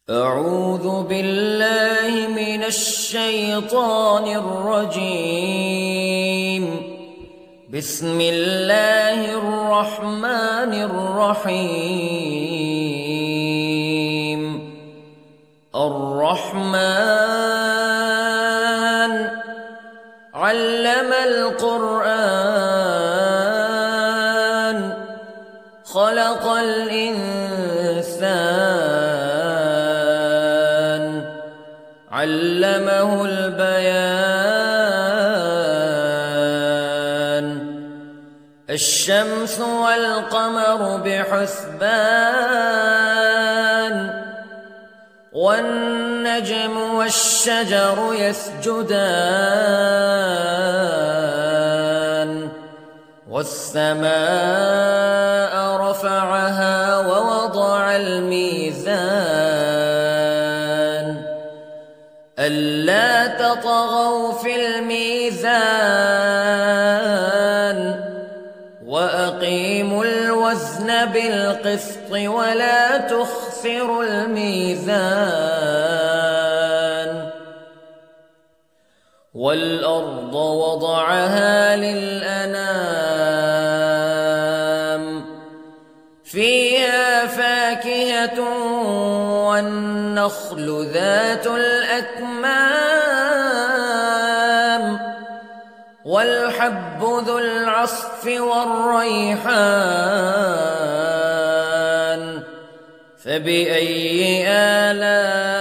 أعوذ بالله من الشيطان الرجيم. بسم الله الرحمن الرحيم. الرحمن علم القرآن خلق الإنسان علمه البيان. الشمس والقمر بحسبان والنجم والشجر يسجدان والسماء رفعها ووضع الميزان ألا تطغوا في الميزان وأقيموا الوزن بالقسط ولا تخسروا الميزان. والأرض وضعها للأنام فيها فاكهة والنخل ذات الأكمام والحب ذو العصف والريحان فبأي آلاء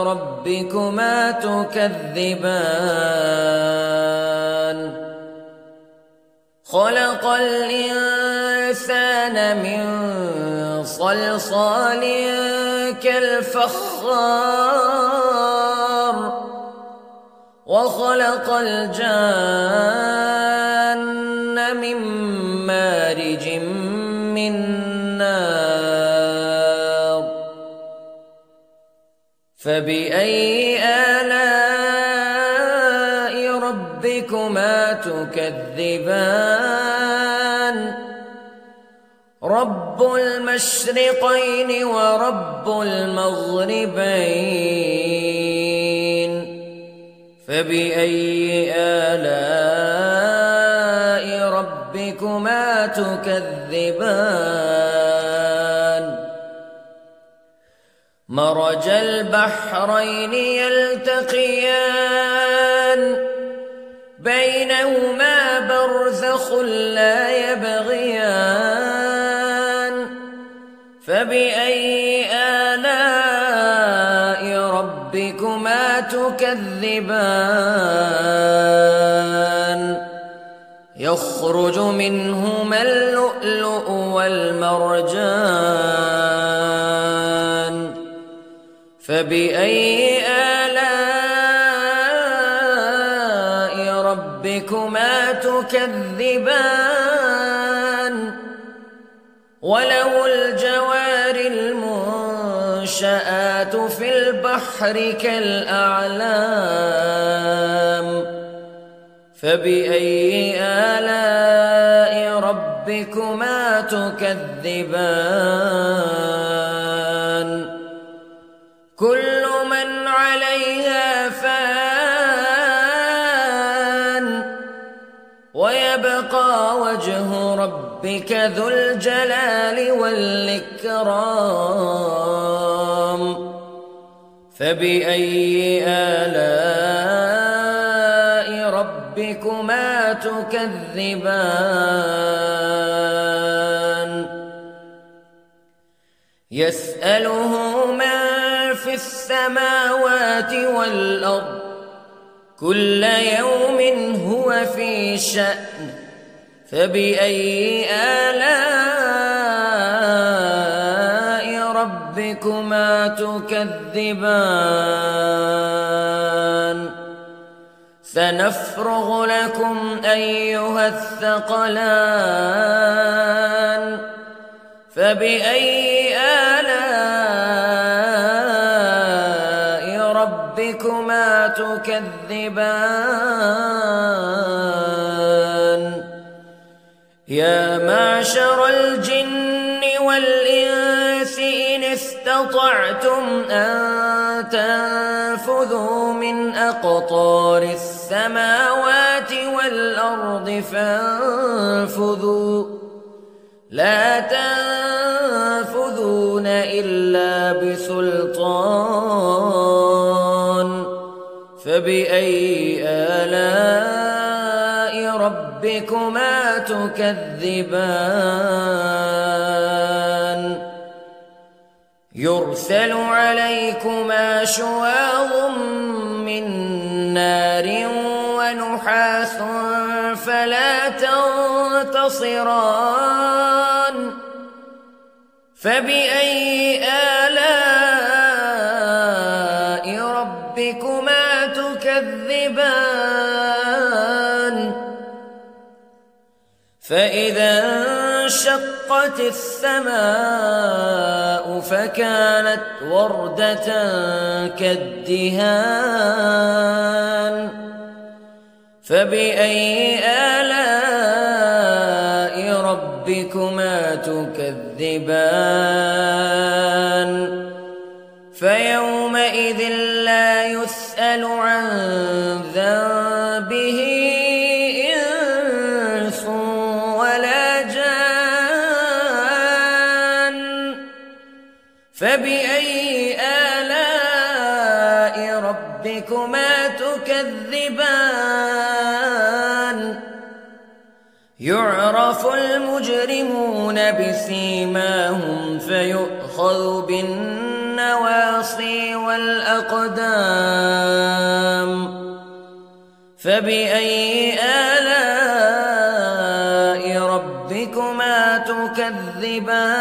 ربكما تكذبان. خلق الإنسان من صلصال كالفخار وخلق الجان من مارج من نار فبأي آلاء ربكما تكذبان. رب المشرقين ورب المغربين فبأي آلاء ربكما تكذبان. مرج البحرين يلتقيان بينهما برزخ لا يبغيان فبأي آلاء ربكما تكذبان. يخرج منهما اللؤلؤ والمرجان فبأي آلاء ربكما تكذبان. وله الجوار المنشآت في البحر كالأعلام فبأي آلاء ربكما تكذبان. كل من عليها فان ويبقى وجه ربك ذو الجلال والإكرام فبأي آلاء ربكما تكذبان. يسأله من في السماوات والأرض كل يوم هو في شأن فبأي آلاء ربكما تكذبان. سنفرغ لكم أيها الثقلان فبأي آلاء ربكما تكذبان. يا معشر الجن والإنس استطعتم أن تنفذوا من أقطار السماوات والأرض فانفذوا لا تنفذون إلا بسلطان فبأي آلاء ربكما تكذبان يرسل عليكما شواظ من نار ونحاس فلا تنتصران فبأي آلاء ربكما تكذبان فإذا انشقت السماء فكانت وردة كالدهان فبأي آلاء ربكما تكذبان فيومئذ لا يسأل عن ذنبه إنس ولا جان فبأي آلاء ربكما تكذبان يعرف المجرمون بسيماهم فيؤخذ بالنواصي والأقدام فبأي آلاء ربكما تكذبان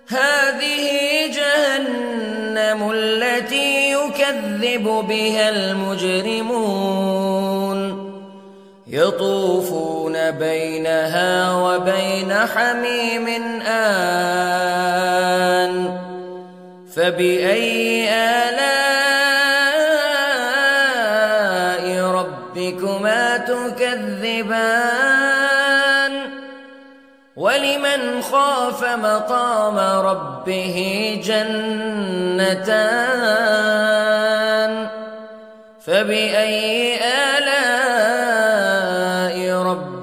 هذه جهنم التي يكذب بها المجرمون يطوفون بينها وبين حميم آن فبأي آلاء ربكما تكذبان ولمن خاف مقام ربه جنتان فبأي آلاء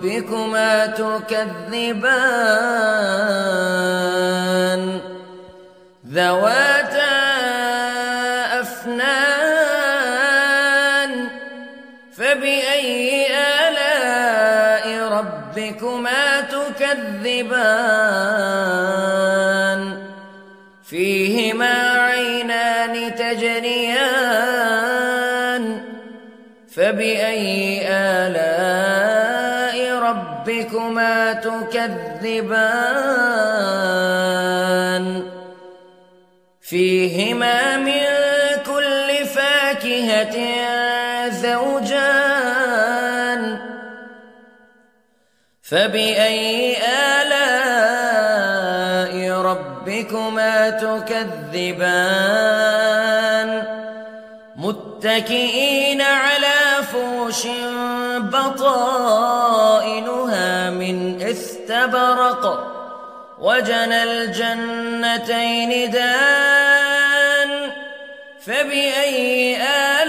ربكما تكذبان ذواتا أفنان فبأي آلاء ربكما تكذبان فيهما عينان تجريان فبأي آلاء ربكما تكذبان فيهما من كل فاكهة زوجان فبأي آلاء ربكما تكذبان متكئين على فرش بطائنها من استبرق وجنى الجنتين دان فبأي آلاء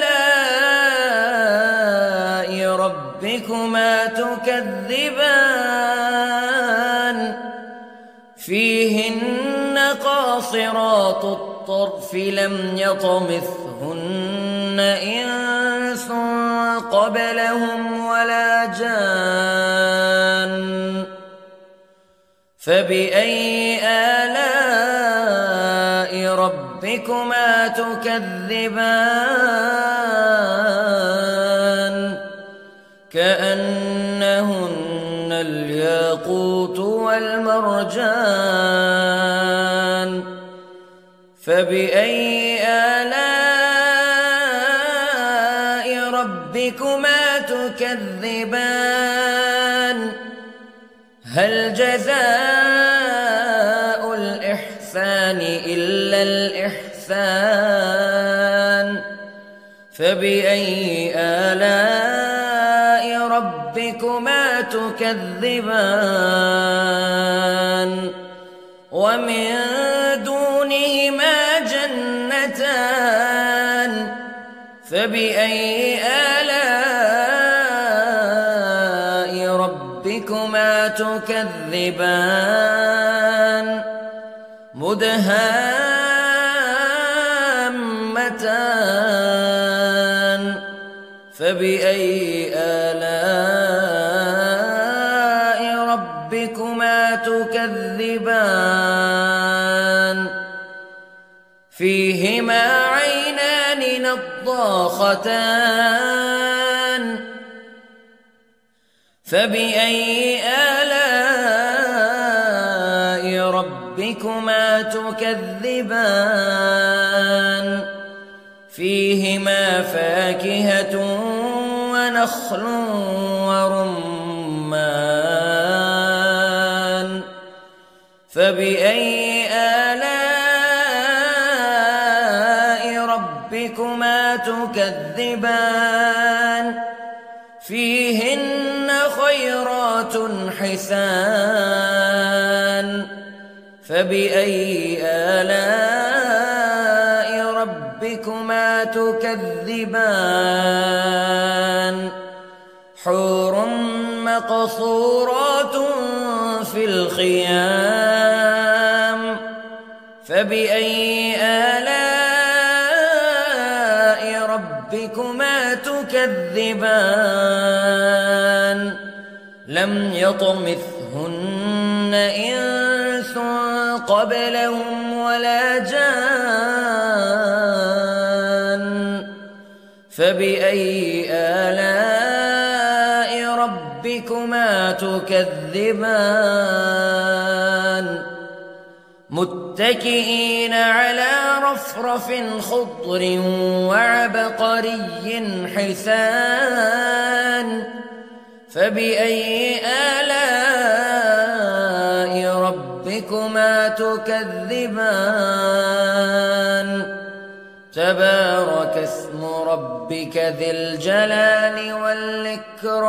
ربكما تكذبان فيهن قاصرات الطرف لم يطمثهن إنس قبلهم ولا جان فبأي آلاء ربكما تكذبان كأنهن الياقوت والمرجان فبأي آلاء ربكما تكذبان هل جزاء الإحسان إلا الإحسان فبأي آلاء ربكما تكذبان ومن دونهما جنتان فبأي آلاء ربكما تكذبان مدهامتان فبأي آلاء ربكما تكذبان فيهما عينان نضاختان فبأي آلاء ربكما تكذبان فيهما فاكهة ونخل ورمان فبأي آلاء ربكما تكذبان فيهن خيرات حسان فبأي آلاء ربكما تكذبان حور مقصورات في الخيام فبأي آلاء ربكما تكذبان لم يطمثهن إنس قبلهم ولا جان فبأي آلاء ربكما تكذبان متكئين على رفرف خضر وعبقري حسان فبأي آلاء ربكما تكذبان تبارك اسم ربك ذي الجلال والإكرام